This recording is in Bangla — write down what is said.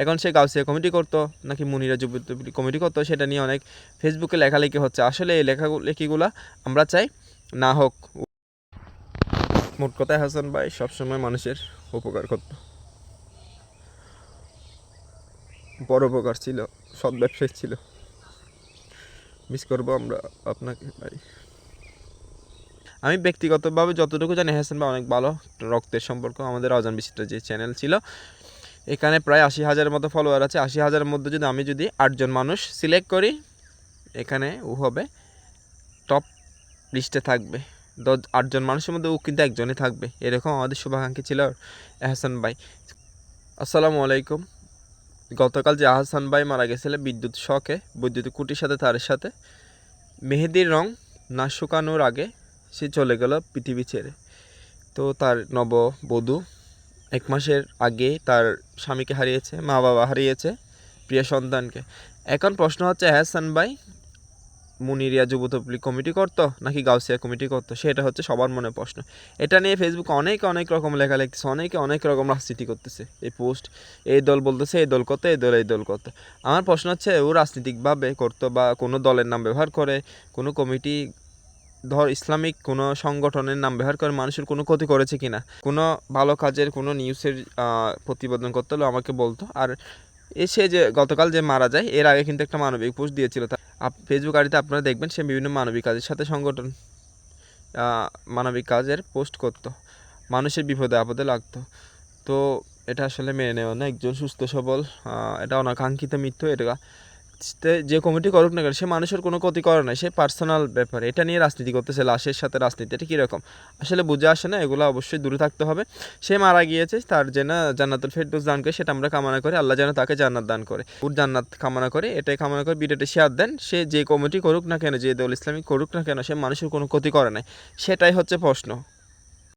এখন সে গাউসিয়া কমিটি করতো নাকি মুনিরা যুবতী কমিটি করতো সেটা নিয়ে অনেক ফেসবুকে লেখালেখি হচ্ছে। আসলে এই লেখালেখিগুলো আমরা চাই না হোক। মোট কথায় হাসান ভাই সবসময় মানুষের উপকার করতো, বড় উপকার ছিল, সৎ ব্যবসায়ী ছিল। মিস করবো আমরা আপনাকে ভাই। আমি ব্যক্তিগতভাবে যতটুকু জানি হাসান ভাই অনেক ভালো রক্তের সম্পর্ক। আমাদের অজান বিচিত্র যে চ্যানেল ছিল এখানে প্রায় 80,000-এর মতো ফলোয়ার আছে। 80,000-এর মধ্যে যদি আমি 8জন মানুষ সিলেক্ট করি এখানে ও হবে টপ লিস্টে থাকবে। 8জন মানুষের মধ্যে ও কিন্তু একজনই থাকবে, এরকম আমাদের শুভাকাঙ্ক্ষী ছিল এহসান ভাই। আসসালামু আলাইকুম। গতকাল যে আহসান ভাই মারা গেছিল বিদ্যুৎ শকে, বৈদ্যুতিক খুঁটির সাথে তারের সাথে, মেহেদির রং না শুকানোর আগে সে চলে গেল পৃথিবী ছেড়ে। তো তার নববধূ 1 মাসের আগে তার স্বামীকে হারিয়েছে, মা বাবা হারিয়েছে, প্রিয় সন্তানকে। এখন প্রশ্ন হচ্ছে এহসান ভাই মুনিরিয়া যুবতী কমিটি করতো নাকি গাউসিয়া কমিটি করতো, সেটা হচ্ছে সবার মনে প্রশ্ন। এটা নিয়ে ফেসবুকে অনেক রকম লেখা লিখতেছে, অনেকে অনেক রকম রাজনীতি করতেছে। এই পোস্ট এই দল বলতেছে এই দল করতো, এই দল করতো। আমার প্রশ্ন হচ্ছে ও রাজনীতিকভাবে করতো বা কোনো দলের নাম ব্যবহার করে, কোনো কমিটি ইসলামিক কোনো সংগঠনের নাম ব্যবহার করে মানুষের কোনো ক্ষতি করেছে কিনা, কোনো ভালো কাজের কোনো নিউজের প্রতিবেদন করতে হলে আমাকে বলতো। আর সে যে গতকাল যে মারা যায় এর আগে কিন্তু একটা মানবিক পোস্ট দিয়েছিল ফেসবুক আইডিতে, আপনারা দেখবেন সে বিভিন্ন মানবিক কাজের সাথে মানবিক কাজের পোস্ট করতো, মানুষের বিপদে আপদে লাগতো। তো এটা আসলে মেনে নেওয়া না, একজন সুস্থ সবল এটা অনাকাঙ্ক্ষিত মৃত্যু। এটা যে কমিটি করুক না কেন সে মানুষের কোনো ক্ষতি করে না, সে পার্সোনাল ব্যাপার। এটা নিয়ে রাজনীতি করতেছে, লাশের সাথে রাজনীতি, এটা কীরকম আসলে বুঝে আসে না। এগুলো অবশ্যই দূরে থাকতে হবে। সে মারা গিয়েছে, তার যেন জান্নাতুল ফেরদৌস দান করে সেটা আমরা কামনা করি, আল্লাহ যেন তাকে জান্নাত দান করে, ওর জান্নাত কামনা করে, এটাই কামনা করে। ভিডিওটি শেয়ার দেন। সে যে কমিটি করুক না কেন, যে দল ইসলামিক করুক না কেন, সে মানুষের কোনো ক্ষতি করে নাই, সেটাই হচ্ছে প্রশ্ন।